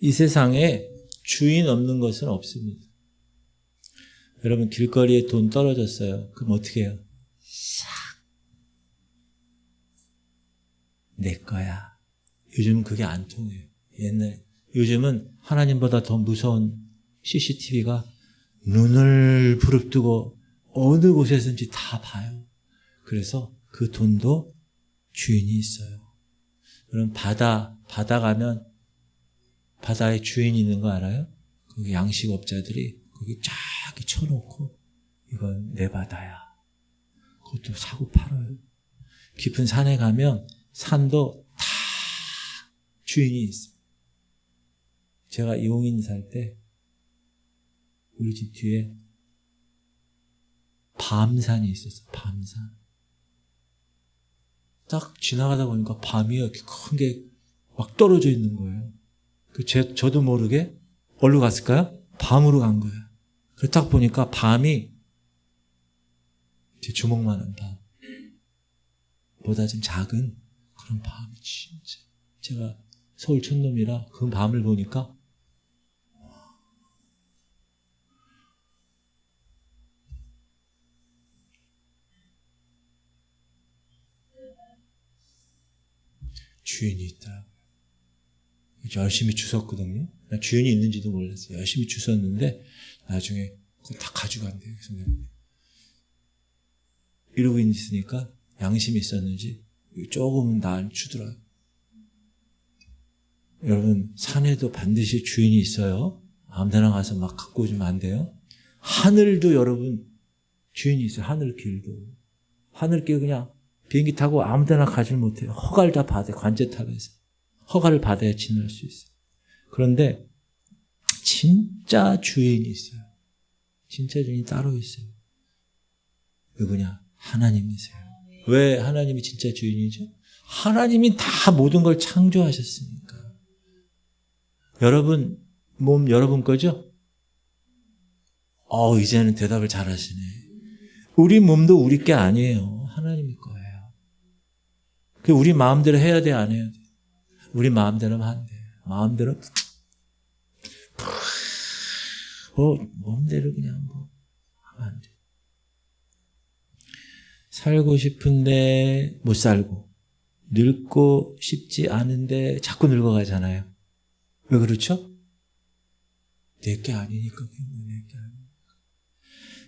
이 세상에 주인 없는 것은 없습니다. 여러분 길거리에 돈 떨어졌어요. 그럼 어떻게 해요? 싹 내 거야. 요즘 그게 안 통해요. 옛날에. 요즘은 하나님보다 더 무서운 CCTV가 눈을 부릅뜨고 어느 곳에서든지 다 봐요. 그래서 그 돈도 주인이 있어요. 그럼 바다 가면 바다에 주인이 있는 거 알아요? 거기 양식업자들이 거기 쫙 쳐놓고 이건 내 바다야. 그것도 사고 팔아요. 깊은 산에 가면 산도 다 주인이 있어요. 제가 이용인 살 때 우리 집 뒤에 밤산이 있었어요. 밤산. 딱 지나가다 보니까 밤이 이렇게 큰 게 막 떨어져 있는 거예요. 저도 모르게 어디로 갔을까요? 밤으로 간 거예요. 그래서 딱 보니까 밤이 제 주먹만한 밤 보다 좀 작은 그런 밤이 진짜 제가 서울 촌놈이라 그 밤을 보니까 주인이 있더라고요. 열심히 주웠거든요. 나 주인이 있는지도 몰랐어요. 열심히 주웠는데 나중에 그거 다 가져간대요. 그래서 이러고 있으니까 양심이 있었는지 조금은 날 주더라고요. 여러분 산에도 반드시 주인이 있어요. 아무데나 가서 막 갖고 오시면 안 돼요. 하늘도 여러분 주인이 있어요. 하늘길도. 하늘길 그냥 비행기 타고 아무데나 가지를 못해요. 허가를 다 받아요. 관제탑에서. 허가를 받아야 지날 수 있어요. 그런데 진짜 주인이 있어요. 진짜 주인이 따로 있어요. 누구냐? 하나님이세요. 왜 하나님이 진짜 주인이죠? 하나님이 다 모든 걸 창조하셨으니까. 여러분 몸 여러분 거죠? 이제는 대답을 잘하시네. 우리 몸도 우리 게 아니에요. 하나님의 거예요. 그 우리 마음대로 해야 돼, 안 해야 돼? 우리 마음대로만 안 돼. 마음대로 몸대로 그냥 하면 안 돼. 살고 싶은데 못 살고 늙고 싶지 않은데 자꾸 늙어가잖아요. 왜 그렇죠? 내게 아니니까. 내게 아니니까.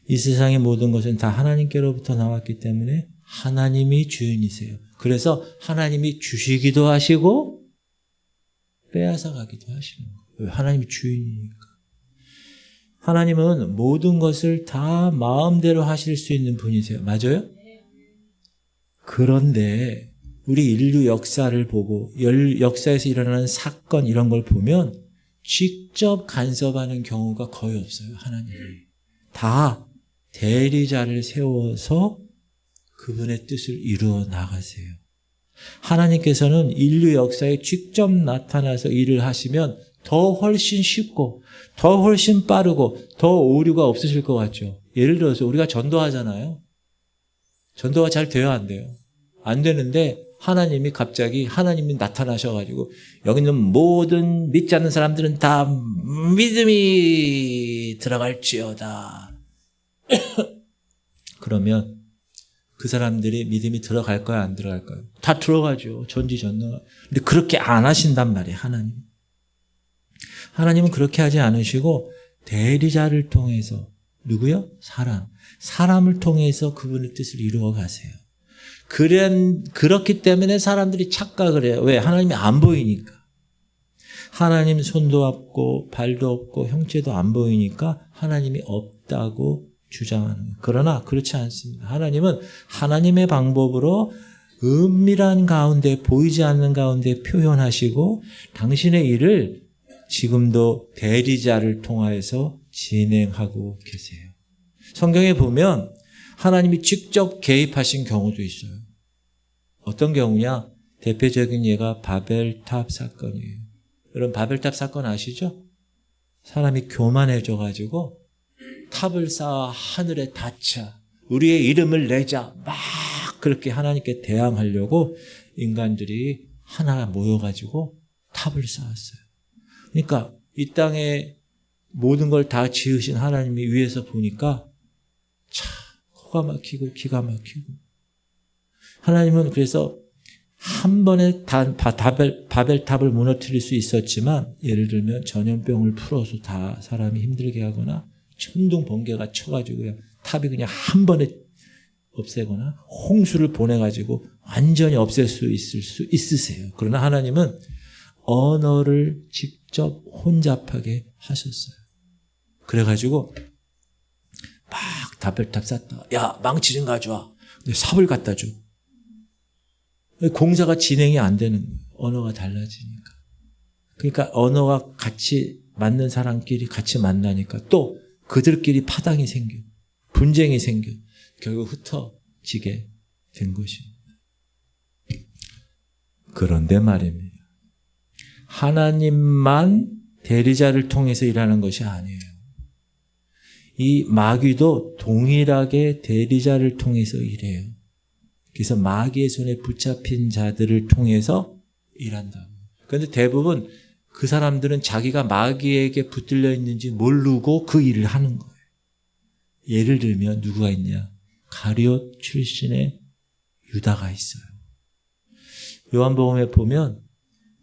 이 세상의 모든 것은 다 하나님께로부터 나왔기 때문에 하나님이 주인이세요. 그래서 하나님이 주시기도 하시고 빼앗아 가기도 하시는 거예요. 하나님이 주인이니까. 하나님은 모든 것을 다 마음대로 하실 수 있는 분이세요. 맞아요? 그런데 우리 인류 역사를 보고 역사에서 일어나는 사건 이런 걸 보면 직접 간섭하는 경우가 거의 없어요. 하나님이. 다 대리자를 세워서 그분의 뜻을 이루어 나가세요. 하나님께서는 인류 역사에 직접 나타나서 일을 하시면 더 훨씬 쉽고 더 훨씬 빠르고 더 오류가 없으실 것 같죠. 예를 들어서 우리가 전도하잖아요. 전도가 잘 돼요, 안 돼요? 안 되는데 하나님이 갑자기 하나님이 나타나셔가지고 여기 있는 모든 믿지 않는 사람들은 다 믿음이 들어갈지어다. 그러면 그 사람들이 믿음이 들어갈까요, 안 들어갈까요? 다 들어가죠. 전지전능. 근데 그렇게 안 하신단 말이에요, 하나님. 하나님은 그렇게 하지 않으시고 대리자를 통해서 누구요? 사람을 통해서 그분의 뜻을 이루어 가세요. 그렇기 때문에 사람들이 착각을 해요. 왜? 하나님이 안 보이니까. 하나님 손도 없고 발도 없고 형체도 안 보이니까 하나님이 없다고 주장하는 거예요. 그러나 그렇지 않습니다. 하나님은 하나님의 방법으로 은밀한 가운데 보이지 않는 가운데 표현하시고 당신의 일을 지금도 대리자를 통하여서 진행하고 계세요. 성경에 보면 하나님이 직접 개입하신 경우도 있어요. 어떤 경우냐? 대표적인 예가 바벨탑 사건이에요. 여러분 바벨탑 사건 아시죠? 사람이 교만해져가지고 탑을 쌓아 하늘에 닿자 우리의 이름을 내자 막 그렇게 하나님께 대항하려고 인간들이 하나 모여가지고 탑을 쌓았어요. 그러니까 이 땅에 모든 걸 다 지으신 하나님이 위에서 보니까 참 코가 막히고 기가 막히고, 하나님은 그래서 한 번에 바벨탑을 무너뜨릴 수 있었지만, 예를 들면 전염병을 풀어서 다 사람이 힘들게 하거나 천둥 번개가 쳐가지고 그냥 탑이 그냥 한 번에 없애거나 홍수를 보내가지고 완전히 없앨 수 있으세요. 그러나 하나님은 언어를 직접 혼잡하게 하셨어요. 그래가지고 막 바벨탑 쌓다. 야, 망치 좀 가져와. 삽을 갖다 줘. 공사가 진행이 안 되는 거예요. 언어가 달라지니까. 그러니까 언어가 같이 맞는 사람끼리 같이 만나니까 또 그들끼리 파당이 생겨. 분쟁이 생겨. 결국 흩어지게 된 것입니다. 그런데 말입니다. 하나님만 대리자를 통해서 일하는 것이 아니에요. 이 마귀도 동일하게 대리자를 통해서 일해요. 그래서 마귀의 손에 붙잡힌 자들을 통해서 일한다고. 그런데 대부분 그 사람들은 자기가 마귀에게 붙들려 있는지 모르고 그 일을 하는 거예요. 예를 들면 누구가 있냐? 가룟 출신의 유다가 있어요. 요한복음에 보면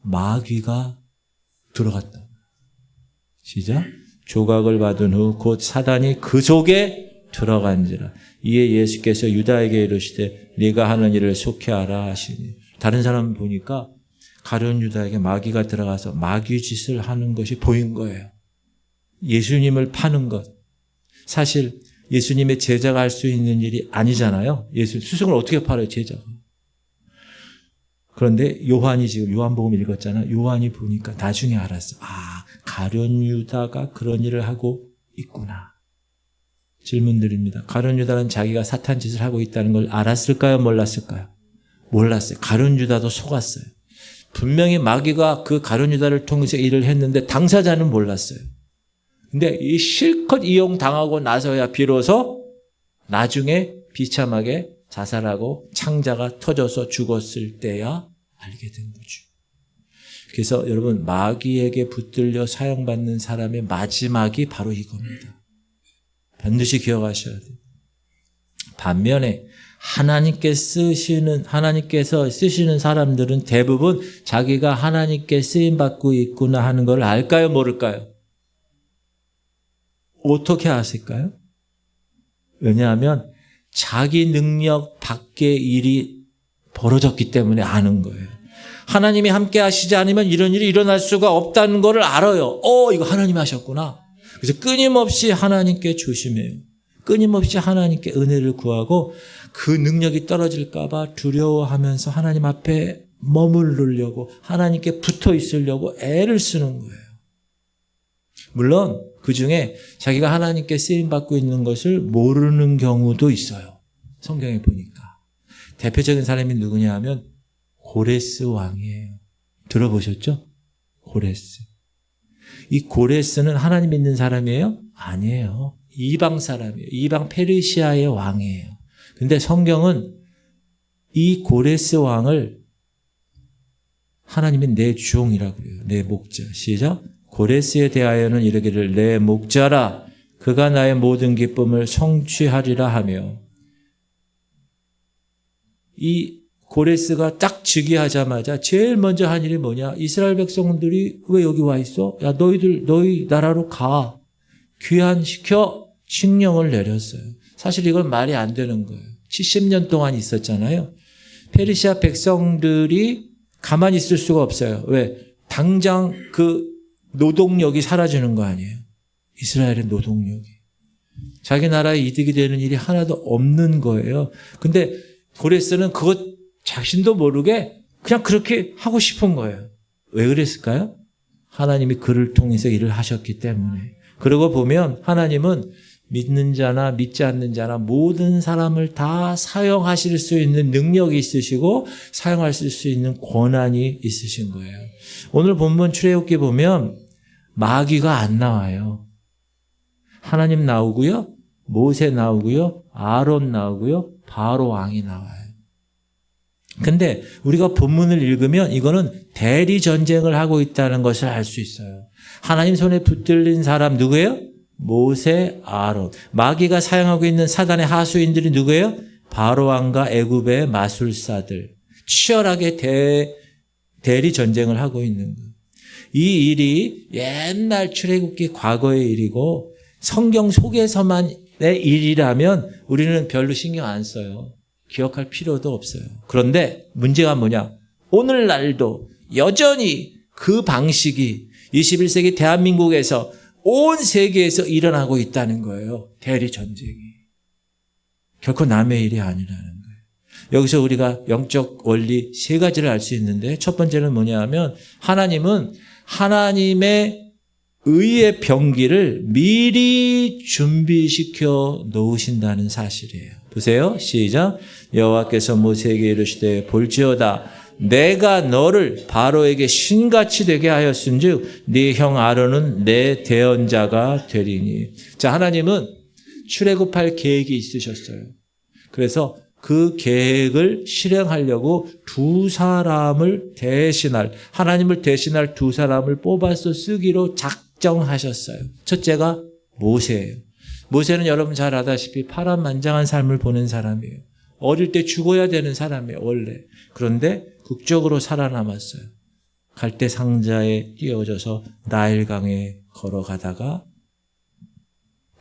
마귀가 들어갔다. 시작. 조각을 받은 후 곧 사단이 그 속에 들어간지라. 이에 예수께서 유다에게 이르시되 네가 하는 일을 속히 하라 하시니. 다른 사람 보니까 가룟 유다에게 마귀가 들어가서 마귀 짓을 하는 것이 보인 거예요. 예수님을 파는 것. 사실 예수님의 제자가 할 수 있는 일이 아니잖아요. 예수 스승을 어떻게 팔아요, 제자가. 그런데 요한이 지금 요한복음 읽었잖아요. 요한이 보니까 나중에 알았어. 아, 가룟 유다가 그런 일을 하고 있구나. 질문 드립니다. 가룟 유다는 자기가 사탄 짓을 하고 있다는 걸 알았을까요? 몰랐을까요? 몰랐어요. 가룟 유다도 속았어요. 분명히 마귀가 그 가룟 유다를 통해서 일을 했는데 당사자는 몰랐어요. 근데 이 실컷 이용당하고 나서야 비로소 나중에 비참하게 자살하고 창자가 터져서 죽었을 때야 알게 된 거죠. 그래서 여러분, 마귀에게 붙들려 사용받는 사람의 마지막이 바로 이겁니다. 반드시 기억하셔야 돼요. 반면에 하나님께서 쓰시는 사람들은 대부분 자기가 하나님께 쓰임받고 있구나 하는 걸 알까요? 모를까요? 어떻게 아실까요? 왜냐하면 자기 능력 밖의 일이 벌어졌기 때문에 아는 거예요. 하나님이 함께 하시지 않으면 이런 일이 일어날 수가 없다는 걸 알아요. 이거 하나님이 하셨구나. 그래서 끊임없이 하나님께 조심해요. 끊임없이 하나님께 은혜를 구하고 그 능력이 떨어질까 봐 두려워하면서 하나님 앞에 머무르려고, 하나님께 붙어 있으려고 애를 쓰는 거예요. 물론 그 중에 자기가 하나님께 쓰임받고 있는 것을 모르는 경우도 있어요. 성경에 보니까. 대표적인 사람이 누구냐 하면 고레스 왕이에요. 들어보셨죠? 고레스. 이 고레스는 하나님 믿는 사람이에요? 아니에요. 이방 사람이에요. 이방 페르시아의 왕이에요. 근데 성경은 이 고레스 왕을 하나님이 내 주종이라고 그래요. 내 목자. 시작. 고레스에 대하여는 이르기를 내 목자라 그가 나의 모든 기쁨을 성취하리라 하며, 이 고레스가 딱 즉위하자마자 제일 먼저 한 일이 뭐냐? 이스라엘 백성들이 왜 여기 와 있어? 야, 너희 나라로 가. 귀환시켜 칙령을 내렸어요. 사실 이건 말이 안 되는 거예요. 70년 동안 있었잖아요. 페르시아 백성들이 가만히 있을 수가 없어요. 왜? 당장 그 노동력이 사라지는 거 아니에요. 이스라엘의 노동력이. 자기 나라에 이득이 되는 일이 하나도 없는 거예요. 근데 고레스는 그것 자신도 모르게 그냥 그렇게 하고 싶은 거예요. 왜 그랬을까요? 하나님이 그를 통해서 일을 하셨기 때문에. 그러고 보면 하나님은 믿는 자나 믿지 않는 자나 모든 사람을 다 사용하실 수 있는 능력이 있으시고 사용하실 수 있는 권한이 있으신 거예요. 오늘 본문 출애굽기 보면 마귀가 안 나와요. 하나님 나오고요. 모세 나오고요. 아론 나오고요. 바로 왕이 나와요. 근데 우리가 본문을 읽으면 이거는 대리 전쟁을 하고 있다는 것을 알 수 있어요. 하나님 손에 붙들린 사람 누구예요? 모세, 아론. 마귀가 사용하고 있는 사단의 하수인들이 누구예요? 바로왕과 애굽의 마술사들. 치열하게 대리 전쟁을 하고 있는 거예요. 이 일이 옛날 출애굽기 과거의 일이고 성경 속에서만의 일이라면 우리는 별로 신경 안 써요. 기억할 필요도 없어요. 그런데 문제가 뭐냐? 오늘날도 여전히 그 방식이 21세기 대한민국에서 온 세계에서 일어나고 있다는 거예요. 대리 전쟁이. 결코 남의 일이 아니라는 거예요. 여기서 우리가 영적 원리 세 가지를 알 수 있는데 첫 번째는 뭐냐면 하나님은 하나님의 의의 병기를 미리 준비시켜 놓으신다는 사실이에요. 보세요. 시작. 여호와께서 모세에게 이르시되 볼지어다 내가 너를 바로에게 신같이 되게 하였은즉 네 형 아론은 내 대언자가 되리니. 자, 하나님은 출애굽할 계획이 있으셨어요. 그래서 그 계획을 실행하려고 두 사람을 대신할, 하나님을 대신할 두 사람을 뽑아서 쓰기로 작정하셨어요. 첫째가 모세예요. 모세는 여러분 잘 아다시피 파란만장한 삶을 보낸 사람이에요. 어릴 때 죽어야 되는 사람이에요, 원래. 그런데 극적으로 살아남았어요. 갈대 상자에 띄워져서 나일강에 걸어가다가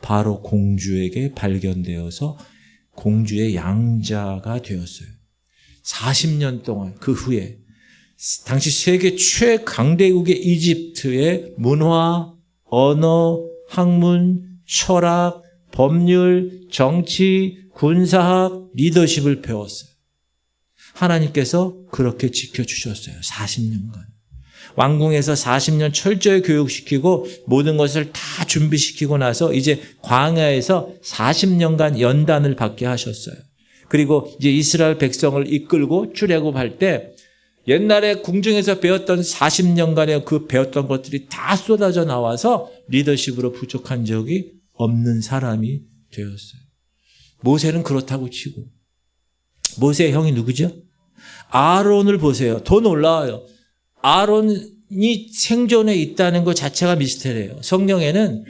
바로 공주에게 발견되어서 공주의 양자가 되었어요. 40년 동안 그 후에 당시 세계 최강대국의 이집트의 문화, 언어, 학문, 철학, 법률, 정치, 군사학, 리더십을 배웠어요. 하나님께서 그렇게 지켜주셨어요. 40년간. 왕궁에서 40년 철저히 교육시키고 모든 것을 다 준비시키고 나서 이제 광야에서 40년간 연단을 받게 하셨어요. 그리고 이제 이스라엘 백성을 이끌고 출애굽할 때 옛날에 궁중에서 배웠던 40년간의 그 배웠던 것들이 다 쏟아져 나와서 리더십으로 부족한 적이 없는 사람이 되었어요. 모세는 그렇다고 치고. 모세의 형이 누구죠? 아론을 보세요. 더 놀라워요. 아론이 생존해 있다는 것 자체가 미스테리예요. 성경에는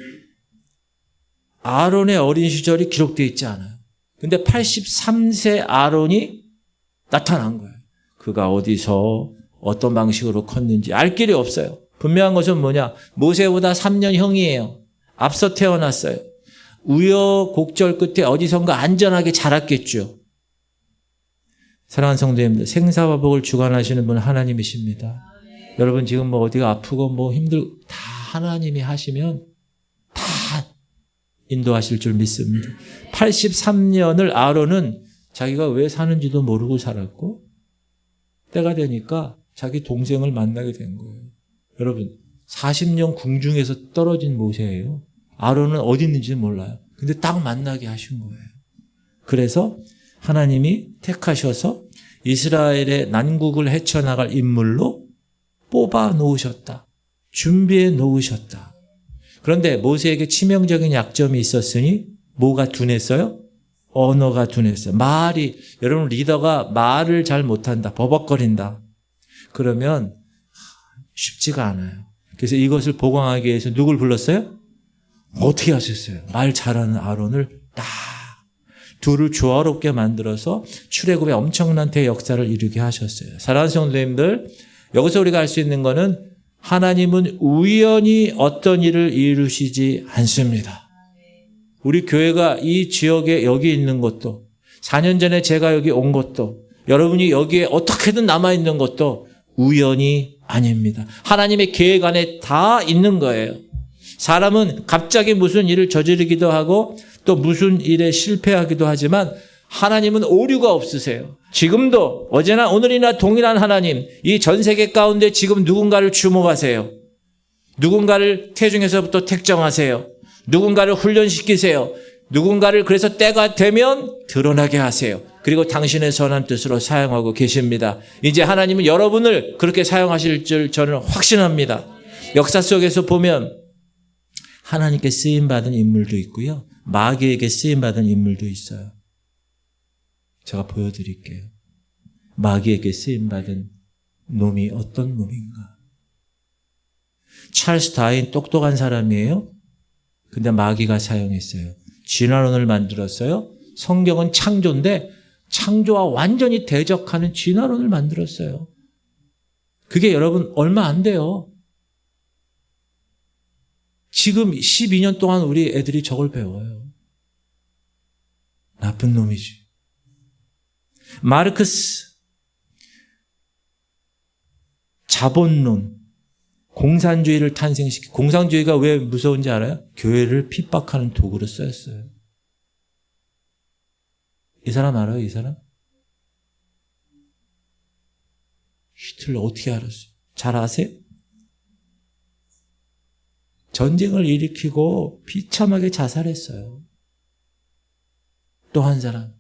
아론의 어린 시절이 기록되어 있지 않아요. 근데 83세 아론이 나타난 거예요. 그가 어디서 어떤 방식으로 컸는지 알 길이 없어요. 분명한 것은 뭐냐? 모세보다 3년 형이에요. 앞서 태어났어요. 우여곡절 끝에 어디선가 안전하게 자랐겠죠. 사랑하는 성도님들, 생사화복을 주관하시는 분은 하나님이십니다. 여러분 지금 뭐 어디가 아프고 뭐 다 하나님이 하시면 다 인도하실 줄 믿습니다. 83년을 아론은 자기가 왜 사는지도 모르고 살았고 때가 되니까 자기 동생을 만나게 된 거예요. 여러분 40년 궁중에서 떨어진 모세예요. 아론은 어디 있는지 몰라요. 근데 딱 만나게 하신 거예요. 그래서 하나님이 택하셔서 이스라엘의 난국을 헤쳐나갈 인물로 뽑아 놓으셨다. 준비해 놓으셨다. 그런데 모세에게 치명적인 약점이 있었으니 뭐가 둔했어요? 언어가 둔했어요. 말이, 여러분 리더가 말을 잘 못한다. 버벅거린다. 그러면 쉽지가 않아요. 그래서 이것을 보강하기 위해서 누굴 불렀어요? 어떻게 하셨어요? 말 잘하는 아론을 딱 둘을 조화롭게 만들어서 출애굽의 엄청난 대역사를 이루게 하셨어요. 사랑하는 성도님들, 여기서 우리가 알 수 있는 것은 하나님은 우연히 어떤 일을 이루시지 않습니다. 우리 교회가 이 지역에 여기 있는 것도 4년 전에 제가 여기 온 것도 여러분이 여기에 어떻게든 남아있는 것도 우연이 아닙니다. 하나님의 계획 안에 다 있는 거예요. 사람은 갑자기 무슨 일을 저지르기도 하고 또 무슨 일에 실패하기도 하지만 하나님은 오류가 없으세요. 지금도 어제나 오늘이나 동일한 하나님, 이 전 세계 가운데 지금 누군가를 주목하세요. 누군가를 태중에서부터 택정하세요. 누군가를 훈련시키세요. 누군가를 그래서 때가 되면 드러나게 하세요. 그리고 당신의 선한 뜻으로 사용하고 계십니다. 이제 하나님은 여러분을 그렇게 사용하실 줄 저는 확신합니다. 역사 속에서 보면 하나님께 쓰임받은 인물도 있고요. 마귀에게 쓰임받은 인물도 있어요. 제가 보여드릴게요. 마귀에게 쓰임받은 놈이 어떤 놈인가? 찰스 다윈 똑똑한 사람이에요. 근데 마귀가 사용했어요. 진화론을 만들었어요. 성경은 창조인데 창조와 완전히 대적하는 진화론을 만들었어요. 그게 여러분 얼마 안 돼요. 지금 12년 동안 우리 애들이 저걸 배워요. 나쁜 놈이지. 마르크스, 자본론, 공산주의를 탄생시키. 공산주의가 왜 무서운지 알아요? 교회를 핍박하는 도구로 쓰였어요. 이 사람 알아요? 이 사람? 히틀러 어떻게 알았어요? 잘 아세요? 전쟁을 일으키고 비참하게 자살했어요. 또 한 사람,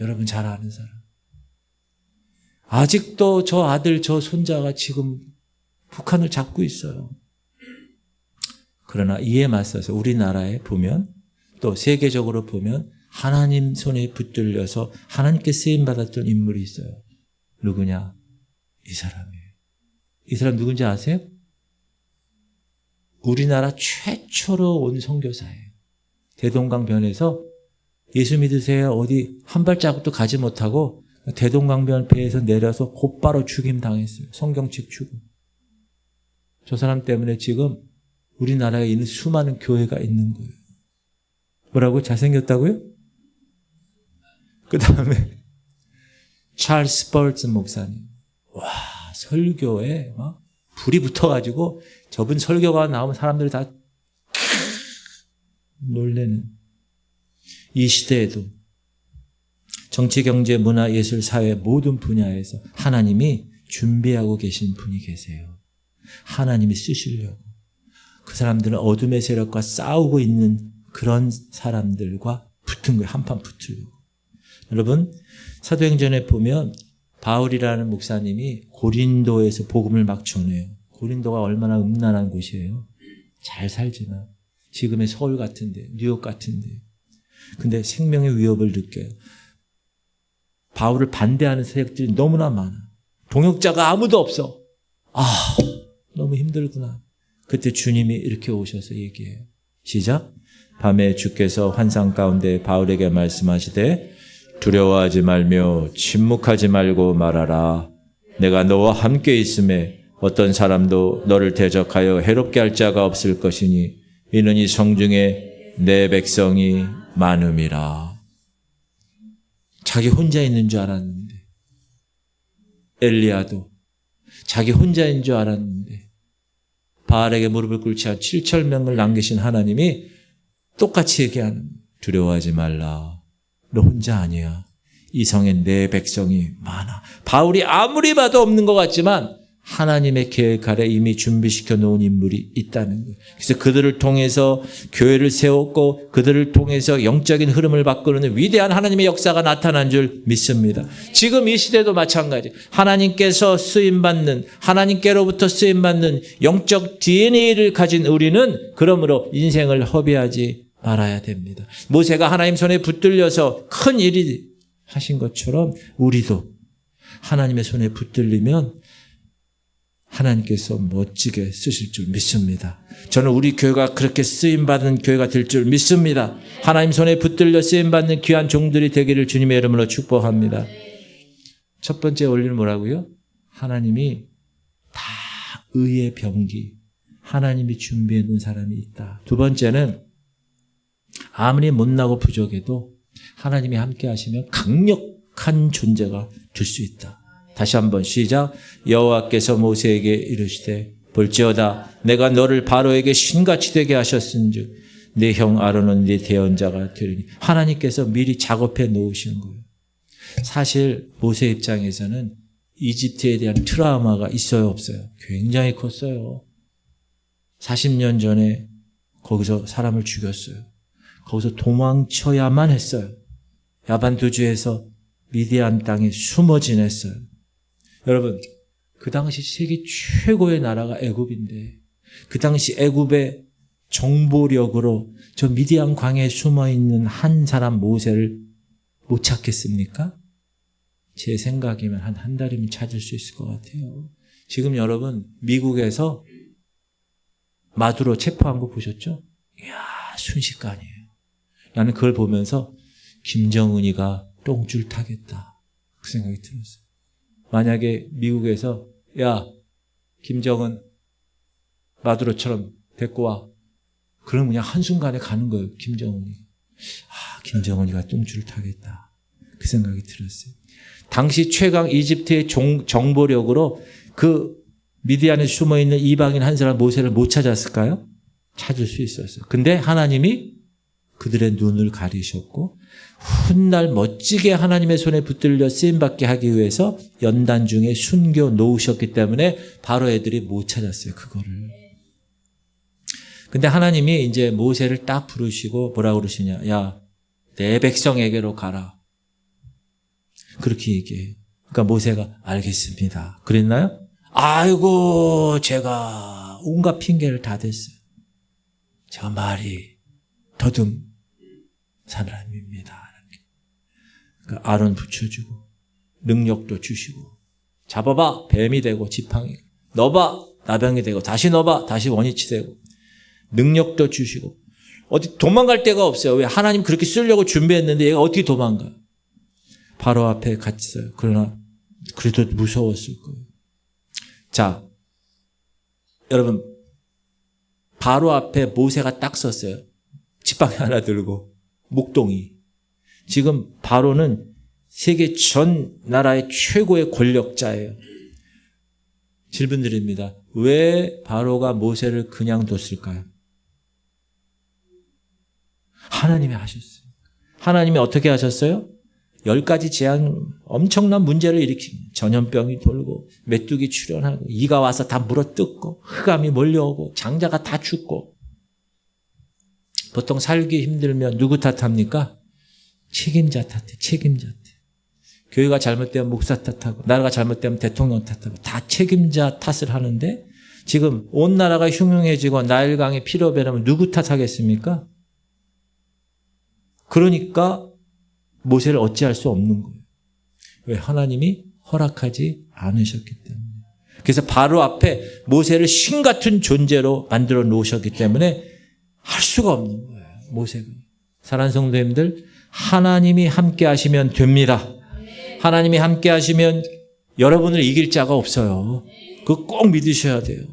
여러분 잘 아는 사람. 아직도 저 아들, 저 손자가 지금 북한을 잡고 있어요. 그러나 이에 맞서서 우리나라에 보면 또 세계적으로 보면 하나님 손에 붙들려서 하나님께 쓰임받았던 인물이 있어요. 누구냐? 이 사람이에요. 이 사람 누군지 아세요? 우리나라 최초로 온 선교사예요. 대동강변에서 예수 믿으세요. 어디 한 발자국도 가지 못하고 대동강변 배에서 내려서 곧바로 죽임 당했어요. 성경책 죽음. 저 사람 때문에 지금 우리나라에 있는 수많은 교회가 있는 거예요. 뭐라고? 잘생겼다고요? 그 다음에 찰스 버튼 목사님. 와, 설교에 막 불이 붙어가지고 저분 설교가 나오면 사람들이 다 놀래는. 이 시대에도 정치, 경제, 문화, 예술, 사회 모든 분야에서 하나님이 준비하고 계신 분이 계세요. 하나님이 쓰시려고. 그 사람들은 어둠의 세력과 싸우고 있는 그런 사람들과 붙은 거예요. 한판 붙으려고. 여러분, 사도행전에 보면 바울이라는 목사님이 고린도에서 복음을 막 전해요. 고린도가 얼마나 음란한 곳이에요. 잘 살지만. 지금의 서울 같은데, 뉴욕 같은데. 근데 생명의 위협을 느껴요. 바울을 반대하는 세력들이 너무나 많아. 동역자가 아무도 없어. 아, 너무 힘들구나. 그때 주님이 이렇게 오셔서 얘기해요. 시작. 밤에 주께서 환상 가운데 바울에게 말씀하시되 두려워하지 말며 침묵하지 말고 말하라. 내가 너와 함께 있음에 어떤 사람도 너를 대적하여 해롭게 할 자가 없을 것이니 이는 이 성중에 내 백성이 많음이라. 자기 혼자 있는 줄 알았는데, 엘리야도 자기 혼자인 줄 알았는데 바알에게 무릎을 꿇지 않은 7,000명을 남기신 하나님이 똑같이 얘기하는, 두려워하지 말라. 너 혼자 아니야. 이 성에 내 백성이 많아. 바울이 아무리 봐도 없는 것 같지만 하나님의 계획 아래 이미 준비시켜 놓은 인물이 있다는 거예요. 그래서 그들을 통해서 교회를 세웠고 그들을 통해서 영적인 흐름을 바꾸는 위대한 하나님의 역사가 나타난 줄 믿습니다. 지금 이 시대도 마찬가지. 하나님께서 쓰임받는, 하나님께로부터 쓰임받는 영적 DNA를 가진 우리는 그러므로 인생을 허비하지 말아야 됩니다. 모세가 하나님 손에 붙들려서 큰 일이 하신 것처럼 우리도 하나님의 손에 붙들리면 하나님께서 멋지게 쓰실 줄 믿습니다. 저는 우리 교회가 그렇게 쓰임받은 교회가 될 줄 믿습니다. 하나님 손에 붙들려 쓰임받는 귀한 종들이 되기를 주님의 이름으로 축복합니다. 첫 번째 원리는 뭐라고요? 하나님이 다 의의 병기, 하나님이 준비해 놓은 사람이 있다. 두 번째는 아무리 못나고 부족해도 하나님이 함께 하시면 강력한 존재가 될 수 있다. 다시 한번 시작. 여호와께서 모세에게 이르시되 볼지어다 내가 너를 바로에게 신같이 되게 하셨은즉 네 형 아론은 네 대언자가 되리니. 하나님께서 미리 작업해 놓으신 거예요. 사실 모세 입장에서는 이집트에 대한 트라우마가 있어요, 없어요? 굉장히 컸어요. 40년 전에 거기서 사람을 죽였어요. 거기서 도망쳐야만 했어요. 야반도주에서 미디안 땅에 숨어 지냈어요. 여러분, 그 당시 세계 최고의 나라가 애굽인데 그 당시 애굽의 정보력으로 저 미디안 광야에 숨어있는 한 사람 모세를 못 찾겠습니까? 제 생각이면 한 달이면 찾을 수 있을 것 같아요. 지금 여러분 미국에서 마두로 체포한 거 보셨죠? 이야, 순식간이에요. 나는 그걸 보면서 김정은이가 똥줄 타겠다 그 생각이 들었어요. 만약에 미국에서 야, 김정은 마두로처럼 데리고 와. 그럼 그냥 한순간에 가는 거예요. 김정은이. 김정은이가 똥줄 타겠다 그 생각이 들었어요. 당시 최강 이집트의 정보력으로 그 미디안에 숨어있는 이방인 한 사람 모세를 못 찾았을까요? 찾을 수 있었어요. 근데 하나님이 그들의 눈을 가리셨고 훗날 멋지게 하나님의 손에 붙들려 쓰임받게 하기 위해서 연단 중에 숨겨 놓으셨기 때문에 바로 애들이 못 찾았어요. 그거를. 근데 하나님이 이제 모세를 딱 부르시고 뭐라고 그러시냐. 야, 내 백성에게로 가라. 그렇게 얘기해요. 그러니까 모세가 알겠습니다. 그랬나요? 아이고, 제가 온갖 핑계를 다 댔어요. 제가 말이 더듬 사람입니다. 그러니까 아론 붙여주고 능력도 주시고 잡아봐 뱀이 되고 지팡이 넣어봐 나병이 되고 다시 넣어봐 다시 원위치 되고 능력도 주시고 어디 도망갈 데가 없어요. 왜? 하나님 그렇게 쓰려고 준비했는데 얘가 어떻게 도망가? 바로 앞에 갇혔어요. 그러나 그래도 무서웠을 거예요. 자, 여러분 바로 앞에 모세가 딱 섰어요. 지팡이 하나 들고 목동이. 지금 바로는 세계 전 나라의 최고의 권력자예요. 질문 드립니다. 왜 바로가 모세를 그냥 뒀을까요? 하나님이 하셨어요. 하나님이 어떻게 하셨어요? 10가지 재앙, 엄청난 문제를 일으킨 전염병이 돌고 메뚜기 출현하고 이가 와서 다 물어뜯고 흑암이 몰려오고 장자가 다 죽고. 보통 살기 힘들면 누구 탓합니까? 책임자 탓해. 책임자 탓. 교회가 잘못되면 목사 탓하고 나라가 잘못되면 대통령 탓하고 다 책임자 탓을 하는데 지금 온 나라가 흉흉해지고 나일강이 피로 배라면 누구 탓하겠습니까? 그러니까 모세를 어찌할 수 없는 거예요. 왜? 하나님이 허락하지 않으셨기 때문에. 그래서 바로 앞에 모세를 신 같은 존재로 만들어 놓으셨기 때문에 할 수가 없는 거예요. 모세가. 사랑하는 성도님들, 하나님이 함께 하시면 됩니다. 하나님이 함께 하시면 여러분을 이길 자가 없어요. 그거 꼭 믿으셔야 돼요.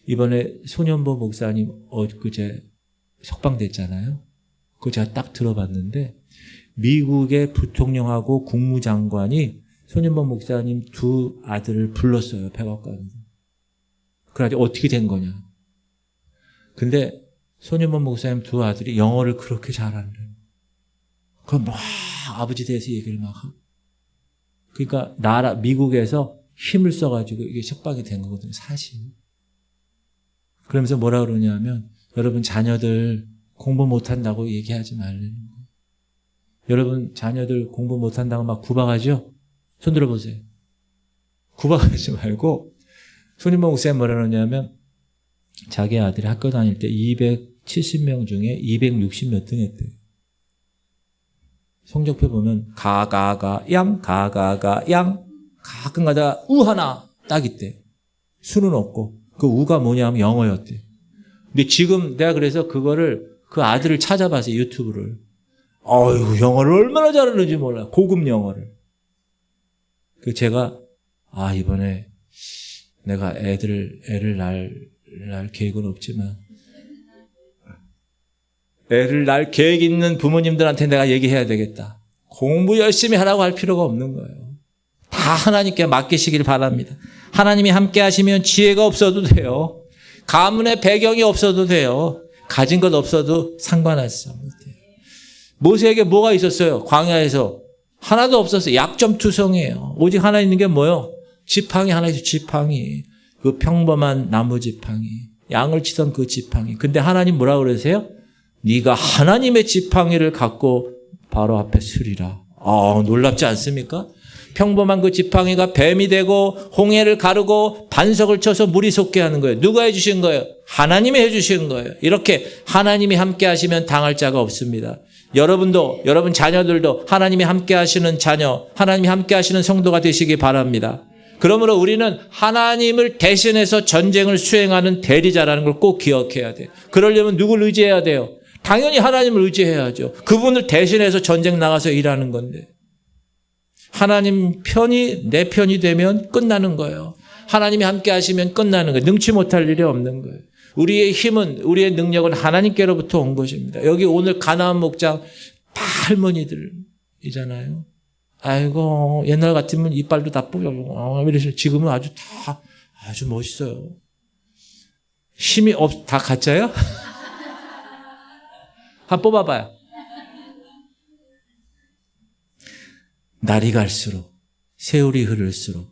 이번에 손현보 목사님 엊그제 석방됐잖아요. 그거 제가 딱 들어봤는데 미국의 부통령하고 국무장관이 손현보 목사님 두 아들을 불렀어요. 백악관에서. 그래가지고 어떻게 된 거냐. 근데 손현보 목사님 두 아들이 영어를 그렇게 잘하는. 그럼 막 아버지 대해서 얘기를 막 하고. 그러니까 미국에서 힘을 써가지고 이게 석방이 된 거거든요. 사실. 그러면서 뭐라 그러냐면 여러분 자녀들 공부 못한다고 얘기하지 말라는 거예요. 여러분 자녀들 공부 못한다고 막 구박하죠? 손 들어보세요. 구박하지 말고 손님모 목사님 뭐라 그러냐면 자기 아들이 학교 다닐 때 270명 중에 260 몇 등 했대요. 성적표 보면 양 가끔 가다가 우 하나 딱 있대. 수는 없고 그 우가 뭐냐면 영어였대. 근데 지금 내가 그래서 그거를 그 아들을 찾아봤어요. 유튜브를. 어휴 영어를 얼마나 잘하는지 몰라. 고급 영어를. 그 제가 이번에 내가 애를 낳을 계획은 없지만 애를 낳을 계획 있는 부모님들한테 내가 얘기해야 되겠다. 공부 열심히 하라고 할 필요가 없는 거예요. 다 하나님께 맡기시길 바랍니다. 하나님이 함께 하시면 지혜가 없어도 돼요. 가문의 배경이 없어도 돼요. 가진 것 없어도 상관없어요. 모세에게 뭐가 있었어요? 광야에서 하나도 없었어요. 약점투성이에요. 오직 하나 있는 게 뭐예요? 지팡이 하나 있어요. 지팡이. 그 평범한 나무 지팡이. 양을 치던 그 지팡이. 근데 하나님 뭐라고 그러세요? 네가 하나님의 지팡이를 갖고 바로 앞에 서리라. 놀랍지 않습니까? 평범한 그 지팡이가 뱀이 되고 홍해를 가르고 반석을 쳐서 물이 솟게 하는 거예요. 누가 해주신 거예요? 하나님이 해주신 거예요. 이렇게 하나님이 함께 하시면 당할 자가 없습니다. 여러분도, 여러분 자녀들도 하나님이 함께 하시는 자녀, 하나님이 함께 하시는 성도가 되시기 바랍니다. 그러므로 우리는 하나님을 대신해서 전쟁을 수행하는 대리자라는 걸 꼭 기억해야 돼요. 그러려면 누굴 의지해야 돼요? 당연히 하나님을 의지해야죠. 그분을 대신해서 전쟁 나가서 일하는 건데. 하나님 편이 내 편이 되면 끝나는 거예요. 하나님이 함께 하시면 끝나는 거예요. 능치 못할 일이 없는 거예요. 우리의 힘은, 우리의 능력은 하나님께로부터 온 것입니다. 여기 오늘 가나안 목장 다 할머니들이잖아요. 아이고, 옛날 같으면 이빨도 다 뿌려고, 이러시죠. 지금은 아주 멋있어요. 힘이 다 가짜요? 한번 뽑아봐요. 날이 갈수록, 세월이 흐를수록,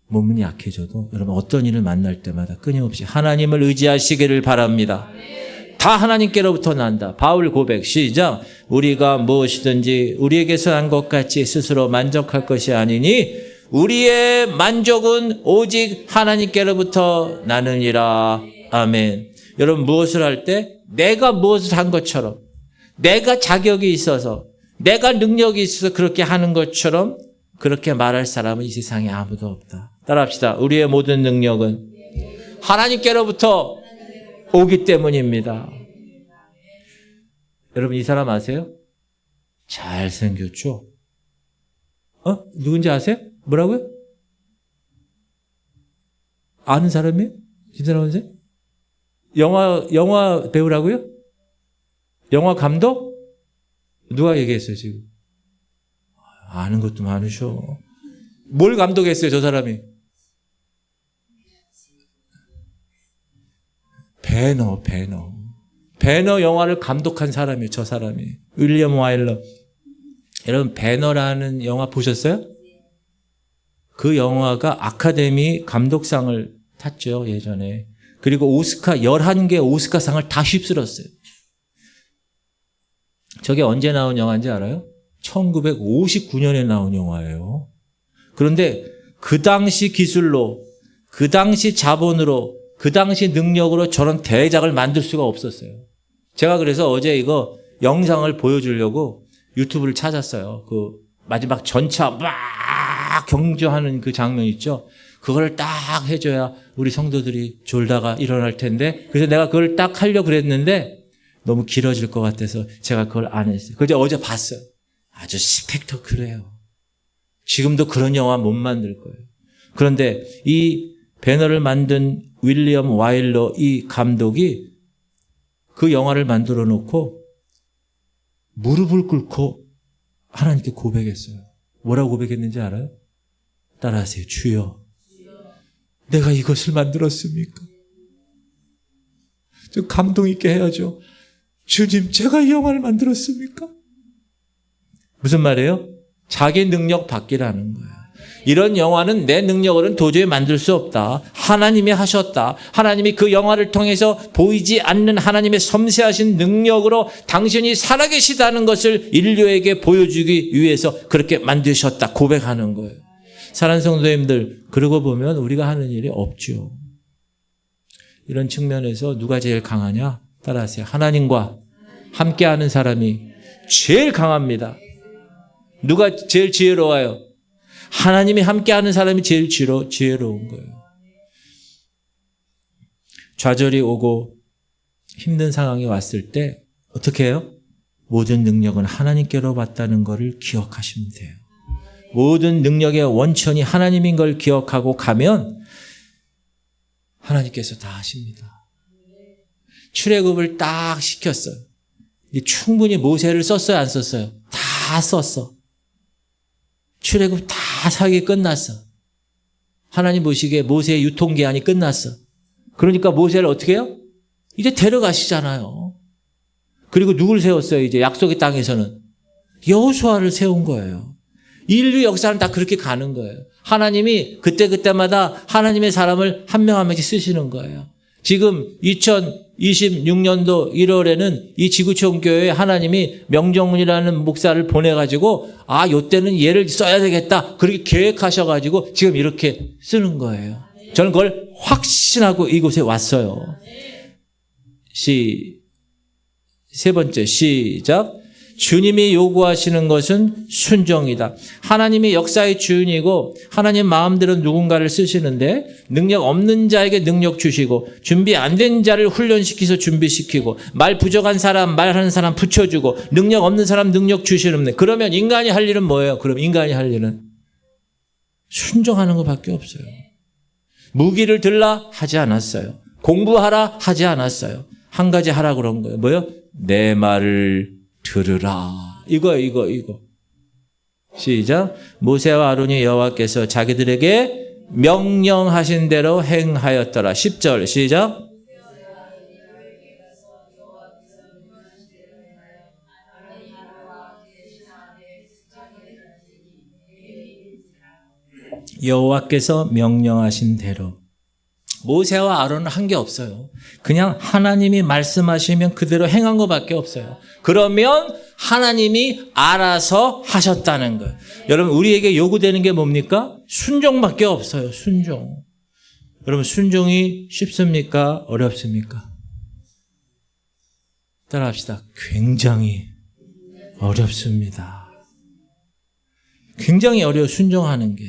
몸은 약해져도 여러분 어떤 일을 만날 때마다 끊임없이 하나님을 의지하시기를 바랍니다. 다 하나님께로부터 난다. 바울 고백 시작. 우리가 무엇이든지 우리에게서 난 것 같이 스스로 만족할 것이 아니니 우리의 만족은 오직 하나님께로부터 나느니라. 아멘. 여러분 무엇을 할 때 내가 무엇을 한 것처럼 내가 자격이 있어서 내가 능력이 있어서 그렇게 하는 것처럼 그렇게 말할 사람은 이 세상에 아무도 없다. 따라합시다. 우리의 모든 능력은 하나님께로부터 오기 때문입니다. 여러분 이 사람 아세요? 잘생겼죠? 누군지 아세요? 뭐라고요? 아는 사람이에요? 김사람 선생님? 영화 배우라고요? 영화 감독? 누가 얘기했어요 지금? 아는 것도 많으셔. 뭘 감독했어요 저 사람이? 배너 영화를 감독한 사람이에요. 저 사람이. 윌리엄 와일러. 여러분 배너라는 영화 보셨어요? 그 영화가 아카데미 감독상을 탔죠 예전에. 그리고 11개 오스카상을 다 휩쓸었어요. 저게 언제 나온 영화인지 알아요? 1959년에 나온 영화예요. 그런데 그 당시 기술로, 그 당시 자본으로, 그 당시 능력으로 저런 대작을 만들 수가 없었어요. 제가 그래서 어제 이거 영상을 보여주려고 유튜브를 찾았어요. 그 마지막 전차 막 경주하는 그 장면 있죠? 그걸 딱 해줘야 우리 성도들이 졸다가 일어날 텐데, 그래서 내가 그걸 딱 하려고 그랬는데 너무 길어질 것 같아서 제가 그걸 안 했어요. 그래서 어제 봤어요. 아주 스펙터클해요. 지금도 그런 영화 못 만들 거예요. 그런데 이 배너를 만든 윌리엄 와일러 이 감독이 그 영화를 만들어 놓고 무릎을 꿇고 하나님께 고백했어요. 뭐라고 고백했는지 알아요? 따라하세요. 주여, 내가 이것을 만들었습니까? 좀 감동 있게 해야죠. 주님, 제가 이 영화를 만들었습니까? 무슨 말이에요? 자기 능력 밖이라는 거예요. 이런 영화는 내 능력으로는 도저히 만들 수 없다. 하나님이 하셨다. 하나님이 그 영화를 통해서 보이지 않는 하나님의 섬세하신 능력으로 당신이 살아계시다는 것을 인류에게 보여주기 위해서 그렇게 만드셨다. 고백하는 거예요. 사랑하는 성도님들, 그러고 보면 우리가 하는 일이 없죠. 이런 측면에서 누가 제일 강하냐? 따라하세요. 하나님과 함께하는 사람이 제일 강합니다. 누가 제일 지혜로워요? 하나님이 함께하는 사람이 제일 지혜로운 거예요. 좌절이 오고 힘든 상황이 왔을 때 어떻게 해요? 모든 능력은 하나님께로 받다는 것을 기억하시면 돼요. 모든 능력의 원천이 하나님인 걸 기억하고 가면 하나님께서 다 하십니다. 출애굽을 딱 시켰어요. 충분히 모세를 썼어요, 안 썼어요? 다 썼어. 출애굽 다 사역이 끝났어. 하나님 보시기에 모세의 유통기한이 끝났어. 그러니까 모세를 어떻게 해요? 이제 데려가시잖아요. 그리고 누굴 세웠어요? 이제 약속의 땅에서는 여호수아를 세운 거예요. 인류 역사는 다 그렇게 가는 거예요. 하나님이 그때마다 하나님의 사람을 한 명 한 명씩 쓰시는 거예요. 지금 2026년도 1월에는 이 지구촌 교회에 하나님이 명정문이라는 목사를 보내가지고 요때는 얘를 써야 되겠다. 그렇게 계획하셔가지고 지금 이렇게 쓰는 거예요. 저는 그걸 확신하고 이곳에 왔어요. 세 번째 시작. 주님이 요구하시는 것은 순종이다. 하나님이 역사의 주인이고 하나님 마음대로 누군가를 쓰시는데 능력 없는 자에게 능력 주시고 준비 안 된 자를 훈련시켜서 준비시키고 말 부족한 사람 말하는 사람 붙여주고 능력 없는 사람 능력 주시는데 그러면 인간이 할 일은 뭐예요? 그럼 인간이 할 일은 순종하는 것밖에 없어요. 무기를 들라 하지 않았어요. 공부하라 하지 않았어요. 한 가지 하라 그런 거예요. 뭐요? 내 말을 들으라. 이거. 시작. 모세와 아론이 여호와께서 자기들에게 명령하신 대로 행하였더라. 10절 시작. 여호와께서 명령하신 대로. 모세와 아론은 한 게 없어요. 그냥 하나님이 말씀하시면 그대로 행한 것밖에 없어요. 그러면 하나님이 알아서 하셨다는 거예요. 여러분 우리에게 요구되는 게 뭡니까? 순종밖에 없어요. 순종. 여러분 순종이 쉽습니까? 어렵습니까? 따라합시다. 굉장히 어렵습니다. 굉장히 어려워 순종하는 게.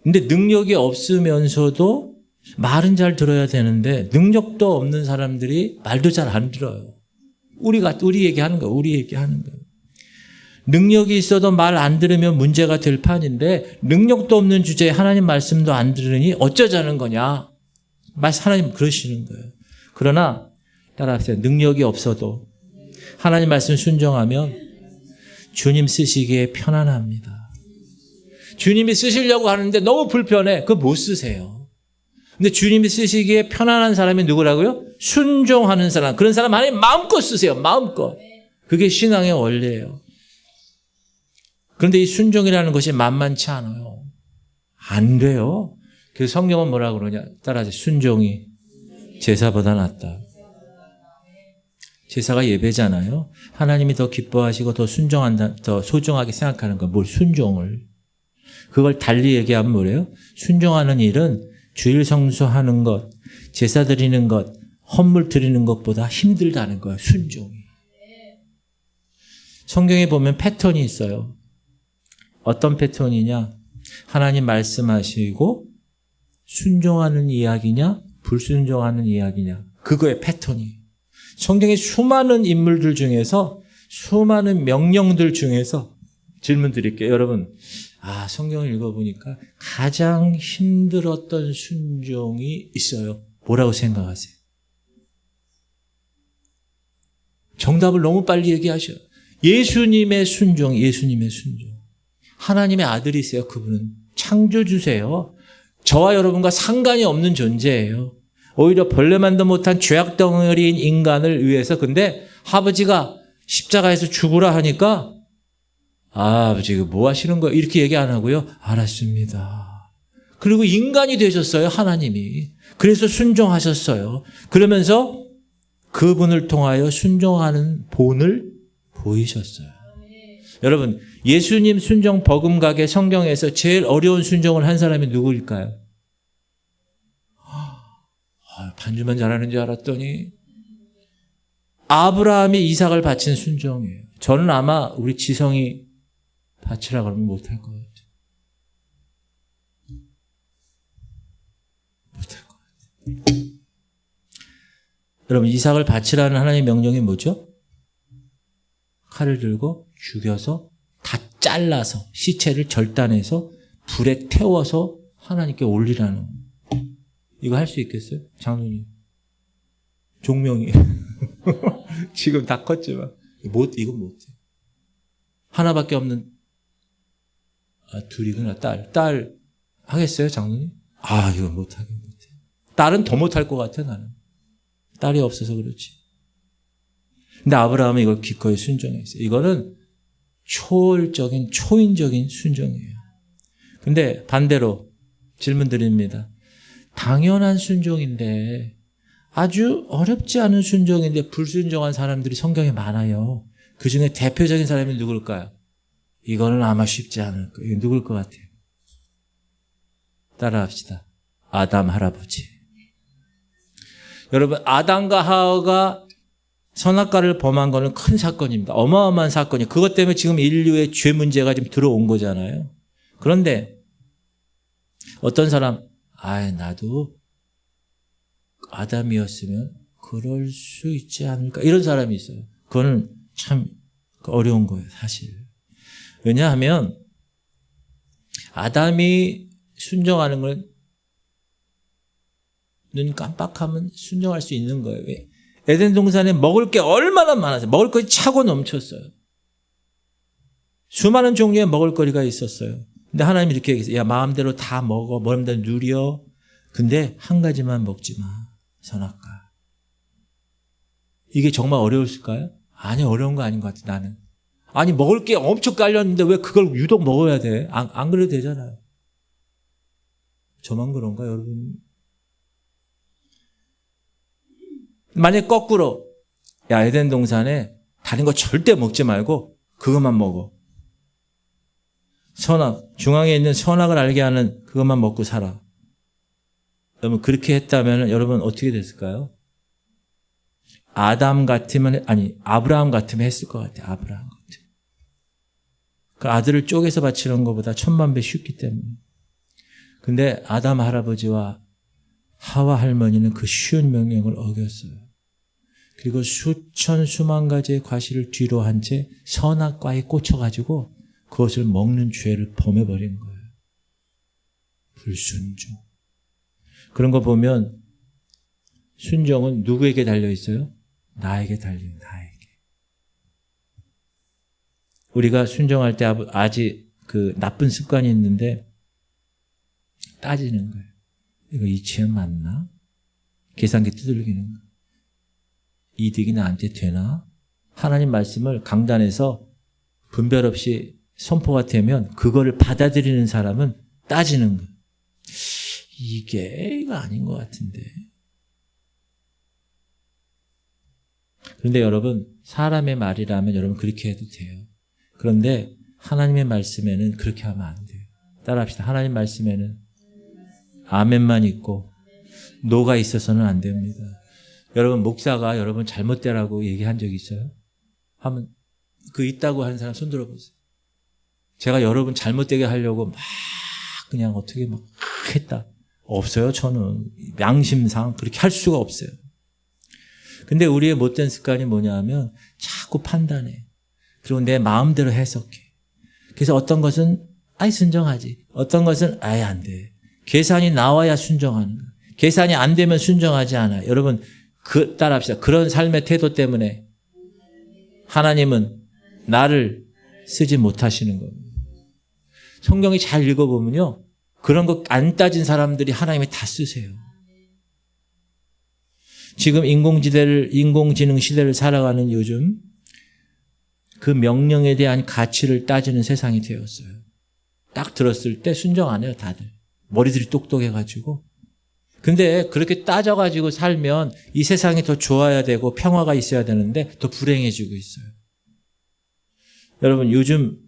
근데 능력이 없으면서도 말은 잘 들어야 되는데 능력도 없는 사람들이 말도 잘 안 들어요. 우리 얘기하는 거예요. 능력이 있어도 말 안 들으면 문제가 될 판인데 능력도 없는 주제에 하나님 말씀도 안 들으니 어쩌자는 거냐. 하나님 그러시는 거예요. 그러나 따라하세요. 능력이 없어도 하나님 말씀 순종하면 주님 쓰시기에 편안합니다. 주님이 쓰시려고 하는데 너무 불편해. 그거 못 쓰세요. 근데 주님이 쓰시기에 편안한 사람이 누구라고요? 순종하는 사람. 그런 사람 하나님 마음껏 쓰세요. 마음껏. 그게 신앙의 원리예요. 그런데 이 순종이라는 것이 만만치 않아요. 안 돼요. 그래서 성경은 뭐라고 그러냐. 따라하세요. 순종이 제사보다 낫다. 제사가 예배잖아요. 하나님이 더 기뻐하시고 더 순종한다, 더 소중하게 생각하는 거. 뭘 순종을. 그걸 달리 얘기하면 뭐래요? 순종하는 일은 주일 성수하는 것, 제사 드리는 것, 헌물 드리는 것보다 힘들다는 거예요. 순종이. 성경에 보면 패턴이 있어요. 어떤 패턴이냐? 하나님 말씀하시고 순종하는 이야기냐? 불순종하는 이야기냐? 그거의 패턴이. 성경의 수많은 인물들 중에서 수많은 명령들 중에서 질문 드릴게요. 여러분. 성경을 읽어보니까 가장 힘들었던 순종이 있어요. 뭐라고 생각하세요? 정답을 너무 빨리 얘기하셔요. 예수님의 순종. 하나님의 아들이세요. 그분은 창조주세요. 저와 여러분과 상관이 없는 존재예요. 오히려 벌레만도 못한 죄악덩어리인 인간을 위해서 근데 아버지가 십자가에서 죽으라 하니까 아버지 이거 뭐 하시는 거예요? 이렇게 얘기 안 하고요. 알았습니다. 그리고 인간이 되셨어요. 하나님이. 그래서 순종하셨어요. 그러면서 그분을 통하여 순종하는 본을 보이셨어요. 여러분 예수님 순종 버금가게 성경에서 제일 어려운 순종을 한 사람이 누구일까요? 반주만 잘하는 줄 알았더니 아브라함이 이삭을 바친 순종이에요. 저는 아마 우리 지성이 바치라 그러면 못할 것 같아요. 여러분 이삭을 바치라는 하나님의 명령이 뭐죠? 칼을 들고 죽여서 다 잘라서 시체를 절단해서 불에 태워서 하나님께 올리라는 거예요. 이거 할 수 있겠어요? 장로님. 종명이. 지금 다 컸지만. 이건 못해. 하나밖에 없는, 둘이구나, 딸, 하겠어요, 장로님? 이건 못하긴 못해. 딸은 더 못할 것 같아, 나는. 딸이 없어서 그렇지. 근데 아브라함은 이걸 기꺼이 순종했어요. 이거는 초월적인, 초인적인 순종이에요. 근데 반대로 질문 드립니다. 당연한 순종인데, 아주 어렵지 않은 순종인데 불순종한 사람들이 성경에 많아요. 그 중에 대표적인 사람이 누굴까요? 이거는 아마 쉽지 않을 거예요. 누굴 것 같아요? 따라합시다. 아담 할아버지. 여러분, 아담과 하와가 선악과를 범한 거는 큰 사건입니다. 어마어마한 사건이에요. 그것 때문에 지금 인류의 죄 문제가 지금 들어온 거잖아요. 그런데 어떤 사람, 나도 아담이었으면 그럴 수 있지 않을까, 이런 사람이 있어요. 그거는 참 어려운 거예요, 사실. 왜냐하면 아담이 순종하는 건 눈 깜빡하면 순종할 수 있는 거예요. 왜? 에덴 동산에 먹을 게 얼마나 많았어요. 먹을 것이 차고 넘쳤어요. 수많은 종류의 먹을거리가 있었어요. 근데 하나님이 이렇게 얘기했어요. 야, 마음대로 다 먹어. 마음대로 누려. 근데 한 가지만 먹지 마. 선악과. 이게 정말 어려웠을까요? 아니, 어려운 거 아닌 것 같아, 나는. 아니, 먹을 게 엄청 깔렸는데 왜 그걸 유독 먹어야 돼? 안 그래도 되잖아요. 저만 그런가, 여러분? 만약 거꾸로, 야, 에덴 동산에 다른 거 절대 먹지 말고 그것만 먹어. 선악, 중앙에 있는 선악을 알게 하는 그것만 먹고 살아. 여러분, 그렇게 했다면 여러분 어떻게 됐을까요? 아담 같으면, 아브라함 같으면 했을 것 같아요. 아브라함 같으면. 그 아들을 쪼개서 바치는 것보다 1000만 배 쉽기 때문에. 근데 아담 할아버지와 하와 할머니는 그 쉬운 명령을 어겼어요. 그리고 수천 수만 가지의 과실을 뒤로 한 채 선악과에 꽂혀가지고 그것을 먹는 죄를 범해버린 거예요. 불순종. 그런 거 보면 순종은 누구에게 달려있어요? 나에게 달려요. 나에게. 우리가 순종할 때 아직 그 나쁜 습관이 있는데 따지는 거예요. 이거 이치현 맞나? 계산기 두들기는 거예요. 이득이 나한테 되나? 하나님 말씀을 강단에서 분별 없이 선포가 되면 그거를 받아들이는 사람은 따지는 거예요. 이거 아닌 것 같은데. 그런데 여러분, 사람의 말이라면 여러분 그렇게 해도 돼요. 그런데 하나님의 말씀에는 그렇게 하면 안 돼요. 따라합시다. 하나님 말씀에는 아멘만 있고 노가 있어서는 안 됩니다. 여러분, 목사가 여러분 잘못되라고 얘기한 적 있어요? 하면 그 있다고 하는 사람 손 들어보세요. 제가 여러분 잘못되게 하려고 막 그냥 어떻게 막 했다. 없어요. 저는 양심상 그렇게 할 수가 없어요. 근데 우리의 못된 습관이 뭐냐 하면 자꾸 판단해. 그리고 내 마음대로 해석해. 그래서 어떤 것은 순종하지. 어떤 것은 안 돼. 계산이 나와야 순종하는 거예요. 계산이 안 되면 순종하지 않아요. 여러분, 따라합시다. 그런 삶의 태도 때문에 하나님은 나를 쓰지 못하시는 겁니다. 성경이 잘 읽어보면요. 그런 거 안 따진 사람들이 하나님이 다 쓰세요. 지금 인공지능 시대를 살아가는 요즘 그 명령에 대한 가치를 따지는 세상이 되었어요. 딱 들었을 때 순종 안 해요, 다들. 머리들이 똑똑해가지고. 근데 그렇게 따져가지고 살면 이 세상이 더 좋아야 되고 평화가 있어야 되는데 더 불행해지고 있어요. 여러분, 요즘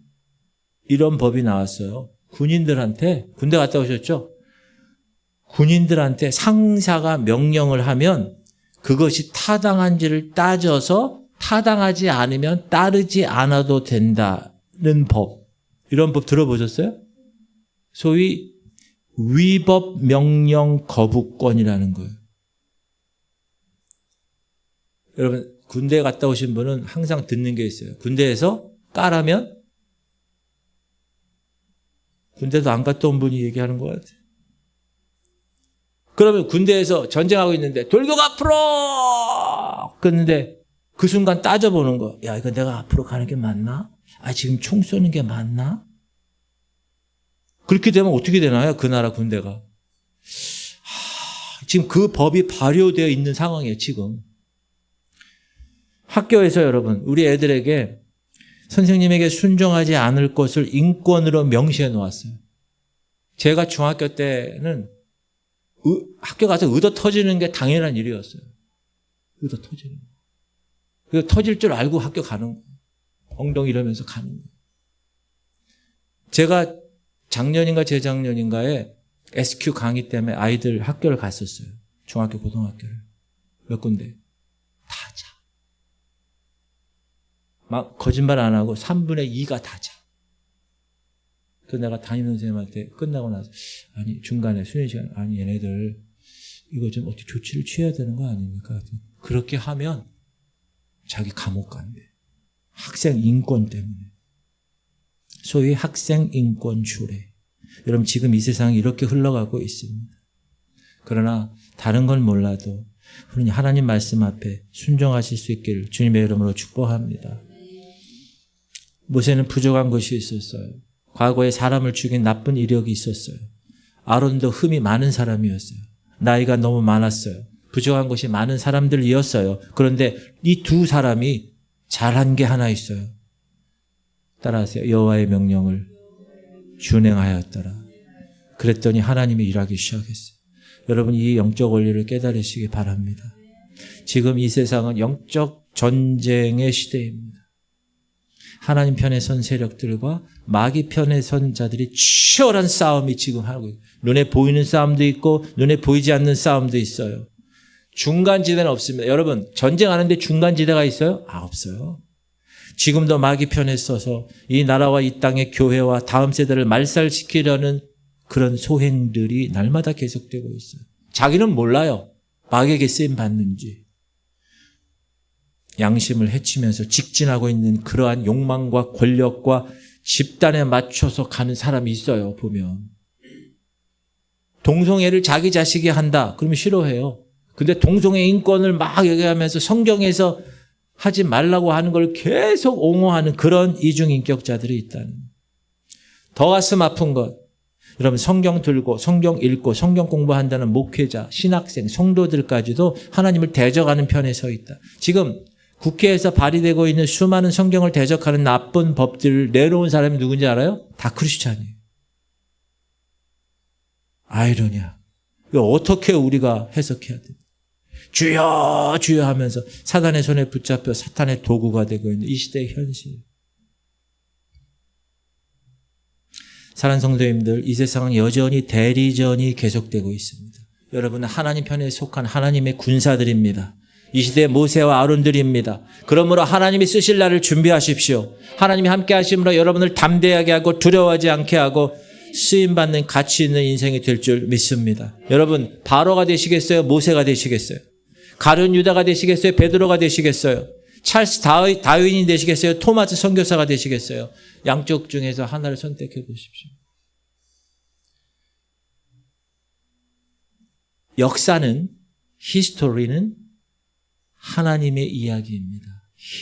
이런 법이 나왔어요. 군인들한테, 군대 갔다 오셨죠? 군인들한테 상사가 명령을 하면 그것이 타당한지를 따져서 타당하지 않으면 따르지 않아도 된다는 법. 이런 법 들어보셨어요? 소위 위법 명령 거부권이라는 거예요. 여러분, 군대 갔다 오신 분은 항상 듣는 게 있어요. 군대에서 까라면 군대도 안 갔다 온 분이 얘기하는 것 같아요. 그러면 군대에서 전쟁하고 있는데 돌격 앞으로! 그런데 그 순간 따져보는 거. 야, 이거 내가 앞으로 가는 게 맞나? 지금 총 쏘는 게 맞나? 그렇게 되면 어떻게 되나요? 그 나라 군대가. 지금 그 법이 발효되어 있는 상황이에요, 지금. 학교에서 여러분, 우리 애들에게 선생님에게 순종하지 않을 것을 인권으로 명시해 놓았어요. 제가 중학교 때는 학교 가서 의도 터지는 게 당연한 일이었어요. 의도 터지는 거. 그래서 터질 줄 알고 학교 가는 거예요. 엉덩이 이러면서 가는 거예요. 제가 작년인가 재작년인가에 SQ 강의 때문에 아이들 학교를 갔었어요. 중학교, 고등학교를. 몇 군데. 다 자. 막 거짓말 안 하고 3분의 2가 다자. 그 내가 담임 선생님한테 끝나고 나서 아니 중간에 수련 시간 아니 얘네들 이거 좀 어떻게 조치를 취해야 되는 거 아닙니까? 그렇게 하면 자기 감옥 간대. 학생 인권 때문에. 소위 학생 인권 주례. 여러분 지금 이 세상이 이렇게 흘러가고 있습니다. 그러나 다른 건 몰라도 우리는 하나님 말씀 앞에 순종하실 수 있기를 주님의 이름으로 축복합니다. 모세는 부족한 것이 있었어요. 과거에 사람을 죽인 나쁜 이력이 있었어요. 아론도 흠이 많은 사람이었어요. 나이가 너무 많았어요. 부족한 것이 많은 사람들이었어요. 그런데 이 두 사람이 잘한 게 하나 있어요. 따라하세요. 여호와의 명령을 준행하였더라. 그랬더니 하나님이 일하기 시작했어요. 여러분 이 영적 원리를 깨달으시기 바랍니다. 지금 이 세상은 영적 전쟁의 시대입니다. 하나님 편에 선 세력들과 마귀 편에 선 자들이 치열한 싸움이 지금 하고 있어요. 눈에 보이는 싸움도 있고 눈에 보이지 않는 싸움도 있어요. 중간지대는 없습니다. 여러분 전쟁하는데 중간지대가 있어요? 없어요. 지금도 마귀 편에 서서 이 나라와 이 땅의 교회와 다음 세대를 말살시키려는 그런 소행들이 날마다 계속되고 있어요. 자기는 몰라요. 마귀에게 쓰임 받는지. 양심을 해치면서 직진하고 있는 그러한 욕망과 권력과 집단에 맞춰서 가는 사람이 있어요. 보면. 동성애를 자기 자식이 한다. 그러면 싫어해요. 근데 동성애 인권을 막 얘기하면서 성경에서 하지 말라고 하는 걸 계속 옹호하는 그런 이중인격자들이 있다는. 더 가슴 아픈 것. 여러분 성경 들고 성경 읽고 성경 공부한다는 목회자, 신학생, 성도들까지도 하나님을 대적하는 편에 서 있다. 지금 국회에서 발의되고 있는 수많은 성경을 대적하는 나쁜 법들을 내놓은 사람이 누군지 알아요? 다 크리스찬이에요. 아이러니야. 이거 어떻게 우리가 해석해야 돼? 주여 주여 하면서 사단의 손에 붙잡혀 사탄의 도구가 되고 있는 이 시대의 현실. 사랑하는 성도님들, 이 세상은 여전히 대리전이 계속되고 있습니다. 여러분은 하나님 편에 속한 하나님의 군사들입니다. 이 시대의 모세와 아론들입니다. 그러므로 하나님이 쓰실 날을 준비하십시오. 하나님이 함께 하심으로 여러분을 담대하게 하고 두려워하지 않게 하고 쓰임받는 가치 있는 인생이 될 줄 믿습니다. 여러분 바로가 되시겠어요? 모세가 되시겠어요? 가룟 유다가 되시겠어요? 베드로가 되시겠어요? 찰스 다윈이 되시겠어요? 토마스 선교사가 되시겠어요? 양쪽 중에서 하나를 선택해 보십시오. 역사는, 히스토리는 하나님의 이야기입니다.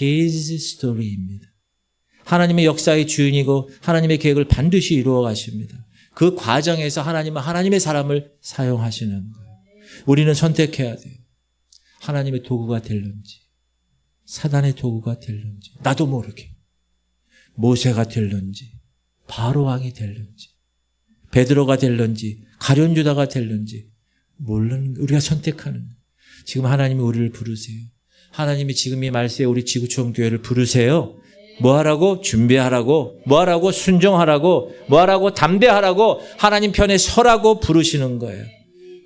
His story입니다. 하나님의 역사의 주인이고 하나님의 계획을 반드시 이루어 가십니다. 그 과정에서 하나님은 하나님의 사람을 사용하시는 거예요. 우리는 선택해야 돼요. 하나님의 도구가 될런지 사단의 도구가 될런지 나도 모르게 모세가 될런지 바로왕이 될런지 베드로가 될런지 가룟 유다가 될런지 모르는 우리가 선택하는 지금 하나님이 우리를 부르세요. 하나님이 지금 이 말세에 우리 지구촌 교회를 부르세요. 뭐하라고? 준비하라고. 뭐하라고? 순종하라고. 뭐하라고? 담대하라고. 하나님 편에 서라고 부르시는 거예요.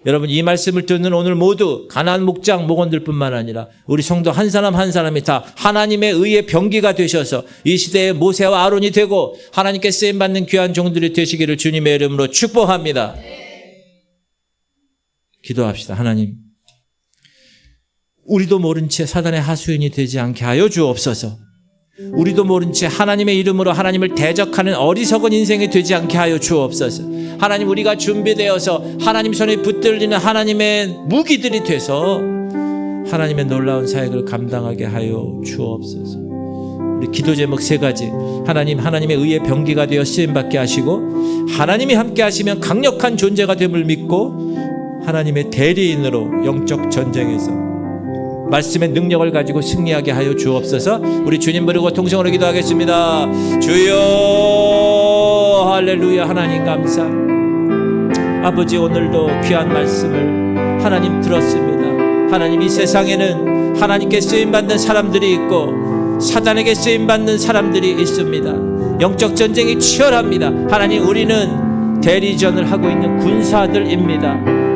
여러분 이 말씀을 듣는 오늘 모두 가나안 목장 목원들뿐만 아니라 우리 성도 한 사람 한 사람이 다 하나님의 의의 병기가 되셔서 이 시대의 모세와 아론이 되고 하나님께 쓰임받는 귀한 종들이 되시기를 주님의 이름으로 축복합니다. 기도합시다. 하나님, 우리도 모른 채 사단의 하수인이 되지 않게 하여 주옵소서. 우리도 모른 채 하나님의 이름으로 하나님을 대적하는 어리석은 인생이 되지 않게 하여 주옵소서. 하나님, 우리가 준비되어서 하나님 손에 붙들리는 하나님의 무기들이 돼서 하나님의 놀라운 사역을 감당하게 하여 주옵소서. 우리 기도 제목 3가지. 하나님, 하나님의 의의 병기가 되어 쓰임받게 하시고 하나님이 함께 하시면 강력한 존재가 됨을 믿고 하나님의 대리인으로 영적 전쟁에서 말씀의 능력을 가지고 승리하게 하여 주옵소서. 우리 주님 부르고 통성으로 기도하겠습니다. 주여 할렐루야. 하나님 감사. 아버지, 오늘도 귀한 말씀을 하나님 들었습니다. 하나님, 이 세상에는 하나님께 쓰임받는 사람들이 있고 사단에게 쓰임받는 사람들이 있습니다. 영적 전쟁이 치열합니다. 하나님, 우리는 대리전을 하고 있는 군사들입니다.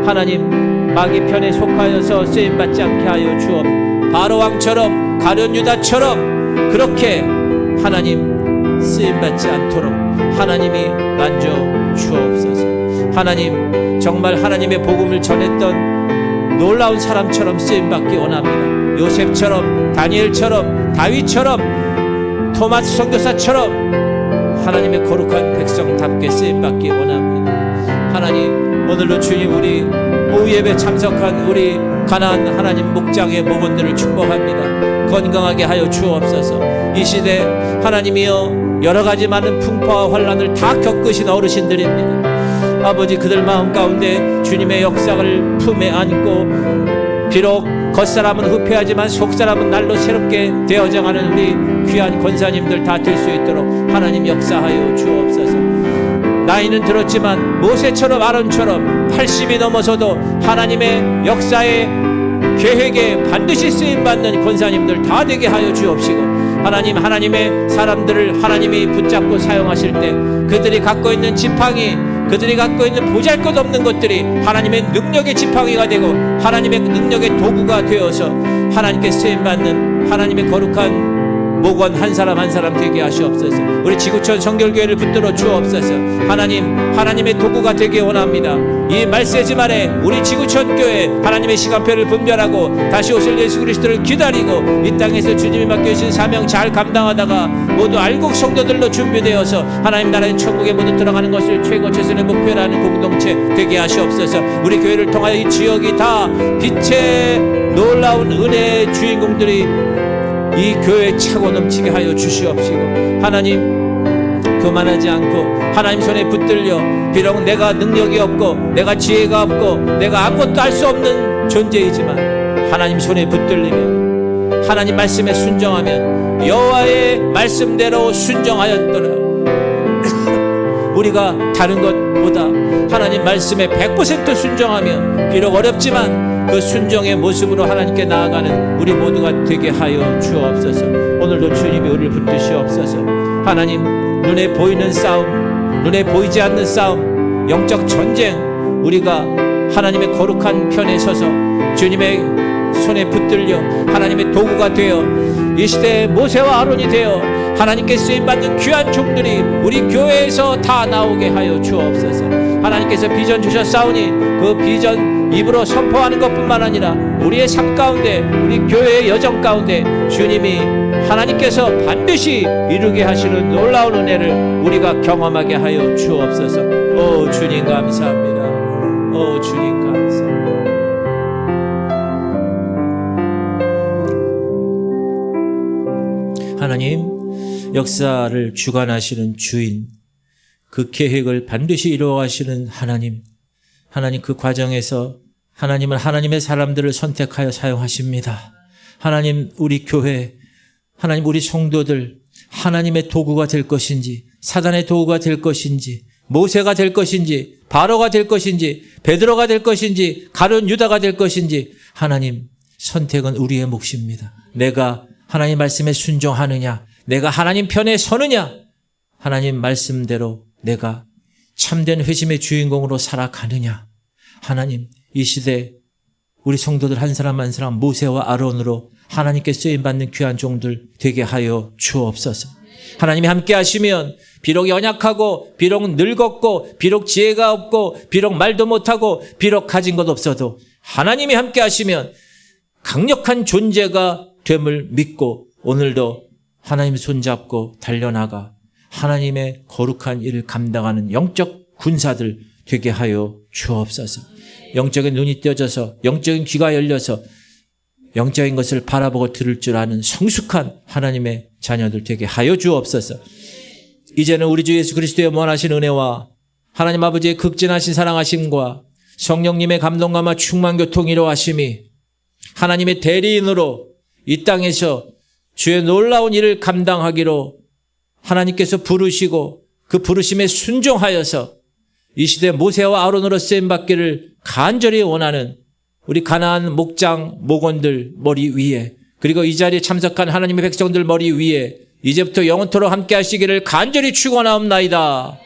하나님, 마귀 편에 속하여서 쓰임받지 않게 하여 주옵소서. 바로왕처럼 가룟 유다처럼 그렇게 하나님 쓰임받지 않도록 하나님이 만져 주옵소서. 하나님, 정말 하나님의 복음을 전했던 놀라운 사람처럼 쓰임받기 원합니다. 요셉처럼, 다니엘처럼, 다윗처럼, 토마스 선교사처럼 하나님의 거룩한 백성답게 쓰임받기 원합니다. 하나님, 오늘도 주님, 우리 오후 예배 참석한 우리 가나안 하나님 목장의 목원들을 축복합니다. 건강하게 하여 주옵소서. 이 시대 하나님이여, 여러 가지 많은 풍파와 환난을 다 겪으신 어르신들입니다. 아버지, 그들 마음 가운데 주님의 역사를 품에 안고, 비록 겉사람은 후패하지만 속사람은 날로 새롭게 되어져가는 우리 귀한 권사님들 다 될 수 있도록 하나님 역사하여 주옵소서. 나이는 들었지만 모세처럼 아론처럼 80이 넘어서도 하나님의 역사의 계획에 반드시 쓰임받는 권사님들 다 되게 하여 주옵시고, 하나님, 하나님의 사람들을 하나님이 붙잡고 사용하실 때 그들이 갖고 있는 지팡이, 그들이 갖고 있는 보잘것없는 것들이 하나님의 능력의 지팡이가 되고 하나님의 능력의 도구가 되어서 하나님께 쓰임받는 하나님의 거룩한 목원 한 사람 한 사람 되게 하시옵소서. 우리 지구촌 성결교회를 붙들어 주옵소서. 하나님, 하나님의 도구가 되기 원합니다. 이 말세지 말에 우리 지구촌 교회 하나님의 시간표를 분별하고 다시 오실 예수 그리스도를 기다리고 이 땅에서 주님이 맡겨주신 사명 잘 감당하다가 모두 알곡 성도들로 준비되어서 하나님 나라의 천국에 모두 들어가는 것을 최고 최선의 목표라는 공동체 되게 하시옵소서. 우리 교회를 통하여 이 지역이 다 빛의 놀라운 은혜의 주인공들이 이 교회에 차고 넘치게 하여 주시옵시고, 하나님, 교만하지 않고 하나님 손에 붙들려, 비록 내가 능력이 없고 내가 지혜가 없고 내가 아무것도 할 수 없는 존재이지만 하나님 손에 붙들리면, 하나님 말씀에 순종하면, 여호와의 말씀대로 순종하였더라 우리가 다른 것보다 하나님 말씀에 100% 순종하며, 비록 어렵지만 그 순종의 모습으로 하나님께 나아가는 우리 모두가 되게 하여 주옵소서. 오늘도 주님이 우리를 붙드시옵소서. 하나님, 눈에 보이는 싸움, 눈에 보이지 않는 싸움, 영적 전쟁, 우리가 하나님의 거룩한 편에 서서 주님의 손에 붙들려 하나님의 도구가 되어 이 시대에 모세와 아론이 되어 하나님께 쓰임받는 귀한 종들이 우리 교회에서 다 나오게 하여 주옵소서. 하나님께서 비전 주셨사오니 그 비전 입으로 선포하는 것뿐만 아니라 우리의 삶 가운데, 우리 교회의 여정 가운데 주님이 하나님께서 반드시 이루게 하시는 놀라운 은혜를 우리가 경험하게 하여 주옵소서. 오 주님 감사합니다. 오 주님 감사합니다. 하나님, 역사를 주관하시는 주인, 그 계획을 반드시 이루어가시는 하나님, 하나님, 그 과정에서 하나님은 하나님의 사람들을 선택하여 사용하십니다. 하나님, 우리 교회, 하나님, 우리 성도들 하나님의 도구가 될 것인지, 사단의 도구가 될 것인지, 모세가 될 것인지, 바로가 될 것인지, 베드로가 될 것인지, 가룟 유다가 될 것인지, 하나님, 선택은 우리의 몫입니다. 내가 하나님 말씀에 순종하느냐, 내가 하나님 편에 서느냐, 하나님 말씀대로 내가 참된 회심의 주인공으로 살아가느냐. 하나님, 이 시대 우리 성도들 한 사람 한 사람 모세와 아론으로 하나님께 쓰임받는 귀한 종들 되게 하여 주옵소서. 하나님이 함께 하시면 비록 연약하고 비록 늙었고 비록 지혜가 없고 비록 말도 못하고 비록 가진 것 없어도 하나님이 함께 하시면 강력한 존재가 됨을 믿고 오늘도 하나님 손잡고 달려나가 하나님의 거룩한 일을 감당하는 영적 군사들 되게 하여 주옵소서. 영적인 눈이 떼어져서 영적인 귀가 열려서 영적인 것을 바라보고 들을 줄 아는 성숙한 하나님의 자녀들 되게 하여 주옵소서. 이제는 우리 주 예수 그리스도의 무한하신 은혜와 하나님 아버지의 극진하신 사랑하심과 성령님의 감동감화 충만 교통 이루하심이 하나님의 대리인으로 이 땅에서 주의 놀라운 일을 감당하기로 하나님께서 부르시고 그 부르심에 순종하여서 이 시대 모세와 아론으로 쓰임받기를 간절히 원하는 우리 가나안 목장 목원들 머리 위에, 그리고 이 자리에 참석한 하나님의 백성들 머리 위에 이제부터 영원토록 함께 하시기를 간절히 축원하옵나이다.